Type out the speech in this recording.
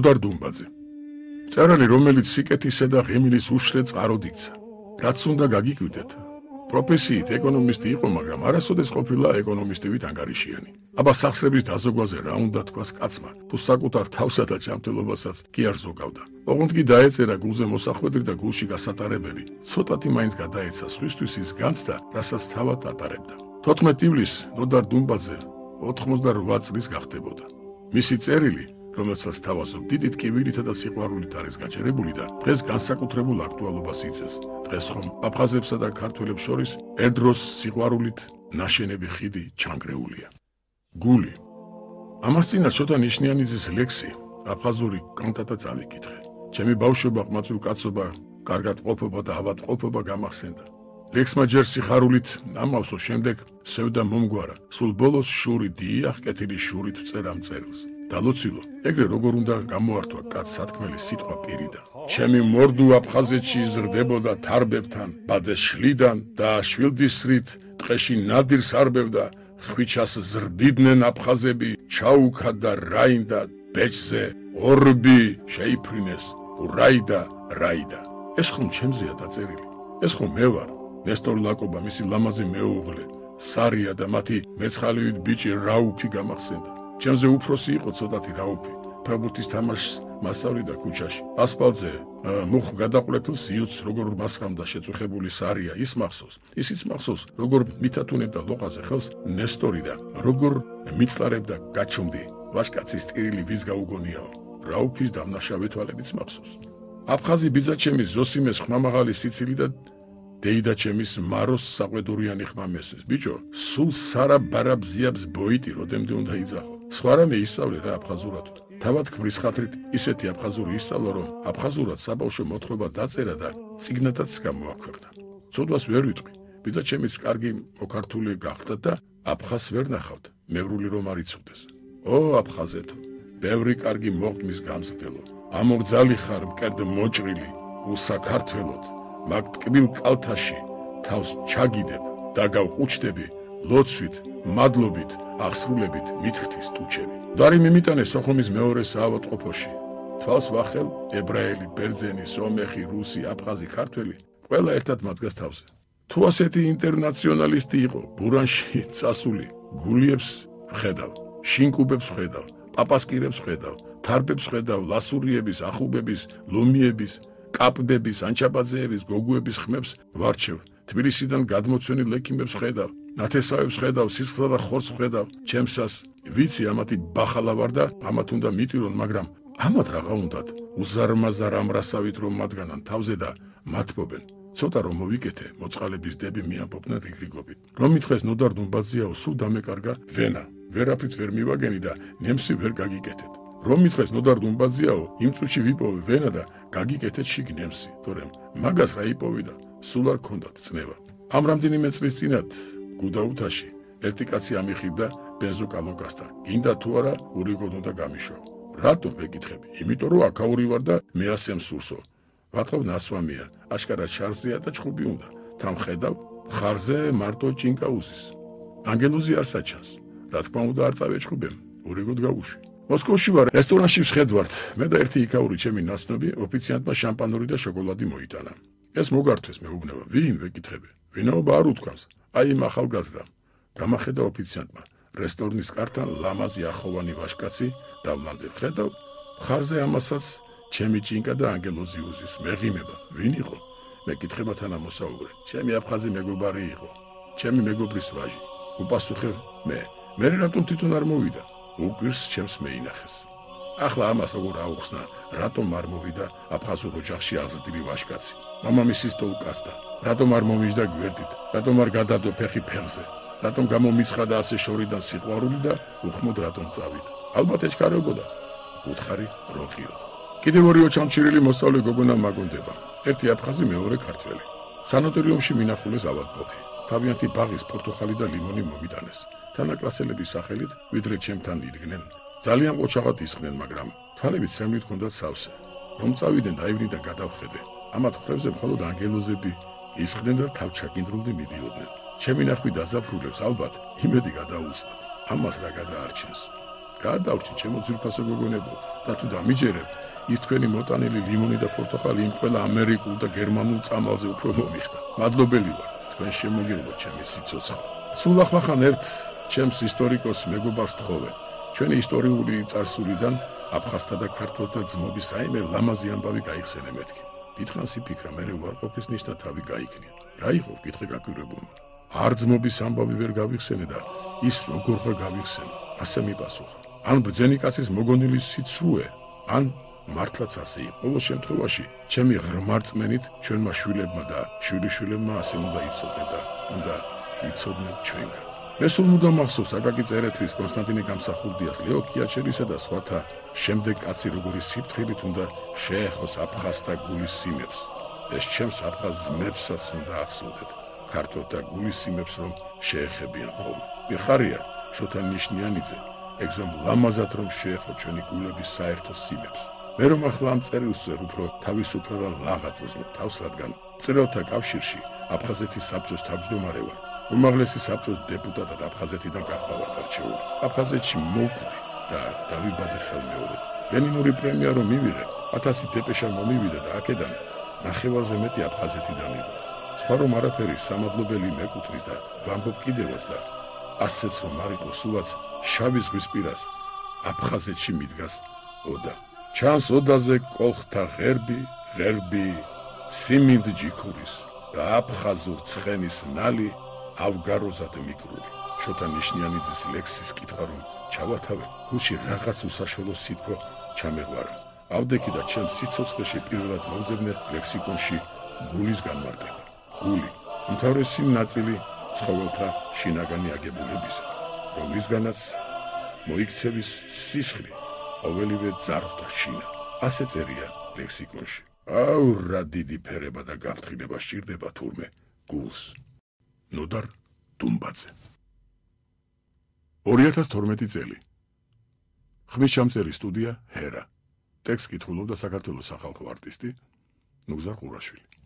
ნოდარ დუმბაძე. მწერალი, რომელიც სიკეთისა და ღიმილის უშრე წყაროდ იქცა. რაც უნდა გაგიკვირდეთ. პროფესიით ეკონომისტი იყო, მაგრამ არასოდეს ყოფილა ეკონომისტივით ანგარიშიანი. აბა სახსრების დაზოგვაზე რა უნდა თქვას კაცმა, თუ საკუთარ თავსა და ჯანმრთელობასაც კი არ ზოგავდა. ოღონდ კი დაეწერა გულზე მოსახვედრი და გულში გასატარებელი. ცოტათი მაინც გადაეცა სხვისთვის ის განცდა, რასაც თავად ატარებდა. 14 ივლისს ნოდარ დუმბაძე 88 წლის გახდებოდა. მისი წერილი, რომელსაც თავაზობ დიდი ტკივილითა და სიყვარულით არის გაჩერებული და დღეს განსაკუთრებულ აქტუალობას იწევს. დღეს ხომ აფხაზებსა და ქართველებს შორის ერთდროს სიყვარულით ნაშენები ხიდი ჩანგრეულია. გული. ამას წინა შოთა ნიშნიანიძის ლექსი აფხაზური კანტატა წავიკითხე. ჩემი ბავშვობა, ყმაწვილ კაცობა, კარგად ყოფობა და ავად ყოფობა გამახსენდა. ლექსმა ჯერ სიხარულით ამავსო, შემდეგ სევდა მომგვარა. სულ ბოლოს შური დიახ კეთილი შურით წერა მწერლს. დალოცილო, ეგრე როგორ უნდა გამოართვა კაც სათქმელი სიტყვა პირიდან. ჩემი მორდუ აფხაზეთში იზრდებოდა თარბებთან, ბადეს შლიდან და შვილდისრით ტყეში ნადირს არბევდა, ხვიჩას ზრდიდნენ აფხაზები, ჩაუქა და რაინდა ბეჭზე ორბი შეიფრინეს, ურაიდა, რაიდა. ეს ხომ ჩემზეა დაწერილი, ეს ხომ მე ვარ, ნესტორ ლაკობა, მისი ლამაზი მეუღლე, სარია და მათი მეცხალივით ბიჭი რაუფი გამახსენდა. ჩემზე უფროსი იყო ცოტათი რაუფი, ფეხბურთის თამაშს მასწავლიდა ქუჩაში. ასფალტზე მუხ გადაყლეთილს იუც როგორ მასხამდა შეწუხებული სარია, ის მახსოვს. ისიც მახსოვს, როგორ მითათუნებდა ლოყაზე ხელს ნესტორი და როგორ მიწლარებდა გაჩუმდი. ვაშკაცის ტირილი ვის გაუგონიაო, რაუფის დამნაშავე თვალებიც მახსოვს. აფხაზი ბიძაჩემის ზოსიმეს ხმამაღალი სიცილი და დეიდა ჩემის მაროს საყვედურიანი ხმამესეს. ბიჭო, სულ სარა ბარა ბზიაბს ბოიტი როდემდე უნდა იძახო. სხვა რამე ისწავლე რა აფხაზურად. თავად ქმრის ხათრით ისეთი აფხაზური ისწავლა, რომ აფხაზურად საბავშვო მოთხრობა დაწერა და წიგნადაც გამოაქვეყნა. ცოდვას ვერ ვიტყვი. ბიძაჩემის კარგი მოქართული გახდა და აფხაზს ვერ ნახავთ, მევრული რომ არ იცოდეს. ო აფხაზეთო, ბევრი კარგი მოყმის გამზრდელო. ამორძალი ხარ მკერდ მოჭრილი, უსაქართველოდ. მაგ ტკბილ კალთაში თავს ჩაგიდებ და გავყუჩდები ლოცვით, მადლობით, აღსრულებით მითრთის ტუჩები. დარი მიმიტანე სოხუმის მეორე საავადმყოფოში. თვალს ვახელ ებრაელი, ბერძენი, სომეხი, რუსი, აფხაზი, ქართველი, ყველა ერთად მადგას თავზე. თუ ასეთი ინტერნაციონალისტი იყო, ბურანში წასული, გულიებს ვხედავ, შინკუბებს ვხედავ, პაპასკირებს ვხედავ, თარბებს ვხედავ, ლასურიების, ახუბების, ლომიების, კაპბების, ანჩაბაძეების, გოგუების ხმებს ვარჩევ. თბილისიდან გადმოცვენილ ექიმებს ვხედავ, ნათესავებს ვხედავ, სისხლსა და ხორცს ვხედავ. ჩემსას ვიცი ამათი ბახალა ვარ და ამათ უნდა მიტირონ, მაგრამ ამათ რაღა უნდათ? უზარმაზარ ამრასავით რომ მათგანან თავზე და მათბობენ. ცოტა რომ მოვიკეთე, მოწყალების დები მიამბობდნენ რიგრიგობით. რომ მითხეს ნოდარ დუმბაძეაო, სულ დამეკარგა ვენა, ვერაფრით ვერ მივაგენი და ნემსი ვერ გაგიკეთეთ. რომ მითხეს ნოდარ დუმბაძეაო, იმ წუთში ვიპოვე ვენა და გაგიკეთეთ შიგ ნემსი, თორემ მაგას რა იპოვი და სულ არ ქონდათ წნევა. ამ რამდენიმე წლის წინათ გუდაუთაში ერთი კაცი ამიხიბდა ბენზოკალონკასთან. გინდა თუ არა ურიგოდ უნდა გამიშვა. რატომ ვეკითხები? იმიტომ რომ აქაური ვარ და მე ასე მსურსო. ვატყობ ნასვამია, აშკარად შარზეა და ჩხუბი უნდა. თან ხედავ, ხარზე მარტო ჭინკა უზის. ანგელოზი არ საჩანს. რა თქმა უნდა არ წავეჩხუბემ, ურიგოდ გავუშვი. მოსკოვში ვარ, რესტორანში ვხედვართ. მე და ერთი იქაური ჩემი ნაცნობი ოფიციანტმა შამპანური და შოკოლადი მოიტანა. ეს მოგართვეს მეუბნება. ვინ ვეკითხები? ვინაობა არ უთქვამს. აი იმ ახალგაზრდა. გამახედა ოფიციანტმა. რესტორნის კართან ლამაზი ახოვანი ვაშკაცი დავლანდე ვხედავ. ხარზე ამასაც ჩემი ჭინკა და ანგელოზი უზის. მეღიმება. ვინ იყო? მეკითხება თანამოსაუბრე. ჩემი აფხაზი მეგობარი იყო. ჩემი მეგობრის ვაჟი. უპასუხე მე. მე რატომ თვითონ არ მოვიდა? უგვირს ჩემს მეინახეს. ახლა ამას როგორ აუხსნა, რატომ არ მოვიდა აფხაზურ ოჯახში აღზრდილი ვაშკაცი? მამამისის თოლკასთან. რატომ არ მომიჯდა გვერდით? რატომ არ გადადო ფეხი ფეხზე? რატომ გამომიცხადა ასე შორიდან სიყვარული და უხმოდ რატომ წავიდა? ალბათ ეჩქარებოდა. უთხარი როხიო. კიდევ ორი ოჩამჩირილი მოსწავლე გოგონა მაგონდება. ერთი აფხაზი, მეორე ქართველი. სანატორიუმში მინახულეს ავადმყოფი. თავიანთი ბაღის პორტოხალი და ლიმონი მომიტანეს. თანაკლასელების სახელით ვიდრე ჩემთან იდგნენ. ძალიან ყოჩაღად ისხდნენ, მაგრამ თვალებით სემლით ჰქონდათ სავსე. რომ წავიდნენ დაივნი და გადავხედე. ამათ ხრებზე მხოლოდ ანგელოზები ისხდნენ და თავჩაკინდრულდი მიდიოდნენ. ჩემი ნახვი დაზაფრულებს ალბათ იმედი გადაუცდათ. ამას რა გადაარჩენს? გადავრჩი ჩემო ძვირფასო გოგონებო და თუ დამიჯერებთ ის თქვენი მოტანილი ლიმონი და პორტოხალი იმ ყველა ამერიკულ და გერმანულ წამალზე უფრო მომიხდა. მადლობელი ვარ თქვენ შემოგეულოთ ჩემი სიცოცხლე. სულ ახლახან ერთ ჩემს ისტორიკოს მეგობარს თხოვე. ჩვენი ისტორიული წარსულიდან აფხაზთა და ქართველთა ძმობის რაიმე ლამაზი ამბავი გაიხსენე მეთქი. დიდხანს იფიქრა, მე უარყოფის ნიშნა თავი გაიქნია. რა იყო, კითხე გაკვირებულმა. არ ძმობის ამბავი ვერ გავიხსენე და ის როგორღა გავიხსენე, ასე მიპასუხა. ან ბრძენი კაცის მოგონილი სიცრუე, ან მართლაც ასე იყო. ყოველ შემთხვევაში, ჩემი ღრმარწმენით ჩვენმა შვილებმა და შვილიშვილებმა ასე უნდა იცოდნენ და უნდა იცოდნენ ჩვენგან. მე სულ მუდამ მახსოვს აკაკი წერეთლის, კონსტანტინე გამსახურდიას, ლეო ქიაჩელისა და სხვათა შემდეგ კაცი როგორი სიფრთხილით უნდა შეეხოს აფხაზთა გულის სიმებს. ეს ჩემს აფხაზ ძმებსაც უნდა ახსოვდეთ. ქართველთა გულის სიმებს რომ შეეხებიან ხოლმე. მიხარია შოთა ნიშნიანიძე, ეგზომ ლამაზად რომ შეეხო ჩვენი გულების საერთო სიმებს. მე რომ ახლა ამ წერილს ვერ უფრო თავისუფლად და ლაღად ვზნობ თავს, რადგან მწერალთა კავშირში აფხაზეთის საბჭოს თავმჯდომარე ვარ. უმაღლესი საბჭოს დეპუტატად აფხაზეთიდან გახლავართ არჩეული. აფხაზეთში მოვკვდი და დავიბადე ხელმეორედ. ლენინური პრემია რომ მივიღე, 1000 დეპეშა მომივიდა და აქედან ნახევარზე მეტი აფხაზეთიდან იყო. სხვა რომ არაფერი სამადლობელი მეკუთვნის და ვამბობ კიდევაც და ასეც რომ არ იყო, სულაც შავი ზღვის პირას აფხაზეთში მიდგას ოდა. ჩანს ოდაზე კოლხთა ღერბი სიმინდ ჯიქურის და აფხაზურ ცხენის ნალი ავგაროზად მიკრული. შოთა ნიშნიანიძის ლექსის კითხვა რომ ჩავათავე, გულში რაღაც უსაშველო სითბო ჩამეღვარა. ავდექი და ჩემს სიცოცხლეში პირველად მოვძებნე ლექსიკონში გულის განმარტება. გული, უმთავრესი ნაწილი ცხოველთა შინაგანი აგებულებისა, რომლისგანაც მოიქცევის სისხლი ყოველივე ძარღვთა შინა. ასე წერია ლექსიკონში. აუ, რა დიდი ფერება და გაფრთხილება სჭირდება თურმე გულს. ნოდარ დუმბაძე. 2012 წელი. ხმის ჩამწერი სტუდია ჰერა. ტექსტ კითხულობდა საქართველოს სახალხო არტისტი ნუგზარ ყურაშვილი.